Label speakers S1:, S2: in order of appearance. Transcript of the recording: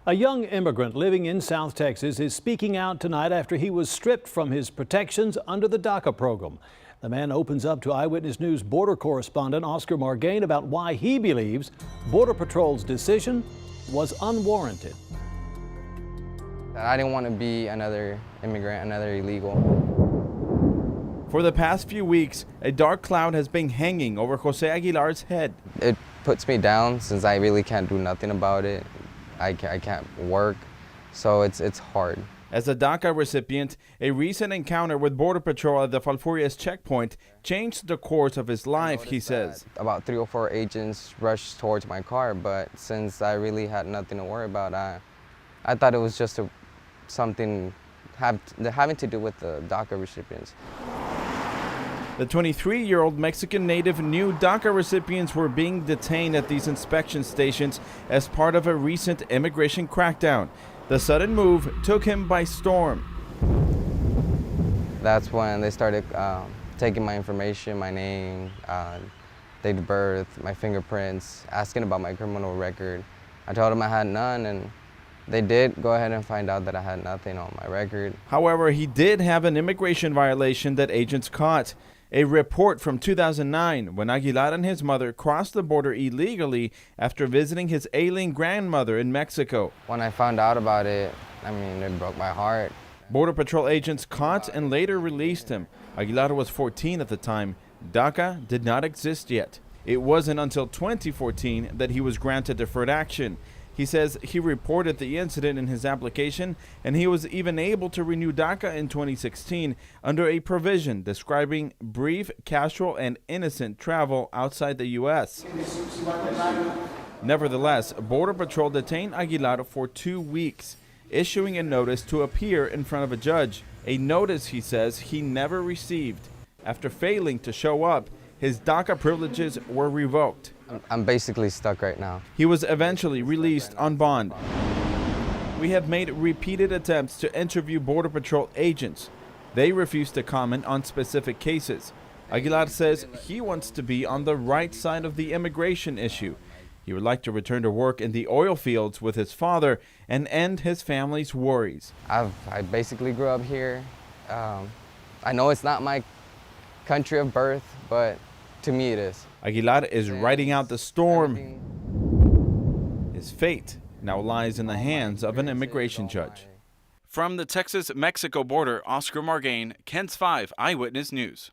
S1: A young immigrant living in South Texas is speaking out tonight after he was stripped from his protections under the DACA program. The man opens up to Eyewitness News border correspondent Oscar Margain about why he believes Border Patrol's decision was unwarranted.
S2: I didn't want to be another immigrant, another illegal.
S3: For the past few weeks, a dark cloud has been hanging over Jose Aguilar's head.
S2: It puts me down since I really can't do nothing about it. I can't work, so it's hard.
S3: As a DACA recipient, a recent encounter with Border Patrol at the Falfurrias checkpoint changed the course of his life, he says.
S2: About 3 or 4 agents rushed towards my car, but since I really had nothing to worry about, I thought it was just something having to do with the DACA recipients.
S3: The 23-year-old Mexican native knew DACA recipients were being detained at these inspection stations as part of a recent immigration crackdown. The sudden move took him by storm.
S2: That's when they started taking my information, my name, date of birth, my fingerprints, asking about my criminal record. I told them I had none, and they did go ahead and find out that I had nothing on my record.
S3: However, he did have an immigration violation that agents caught. A report from 2009 when Aguilar and his mother crossed the border illegally after visiting his ailing grandmother in Mexico.
S2: When I found out about it, it broke my heart.
S3: Border Patrol agents caught and later released him. Aguilar was 14 at the time. DACA did not exist yet. It wasn't until 2014 that he was granted deferred action. He says he reported the incident in his application, and he was even able to renew DACA in 2016 under a provision describing brief, casual, and innocent travel outside the U.S. Nevertheless, Border Patrol detained Aguilar for 2 weeks, issuing a notice to appear in front of a judge, a notice he says he never received. After failing to show up, his DACA privileges were revoked.
S2: I'm basically stuck right now.
S3: He was eventually released on bond. We have made repeated attempts to interview Border Patrol agents. They refuse to comment on specific cases. Aguilar says he wants to be on the right side of the immigration issue. He would like to return to work in the oil fields with his father and end his family's worries.
S2: I basically grew up here. I know it's not my country of birth, but to me it is.
S3: Aguilar is riding out the storm. His fate now lies in the hands of an immigration judge. From the Texas-Mexico border, Oscar Margain, KENS 5 Eyewitness News.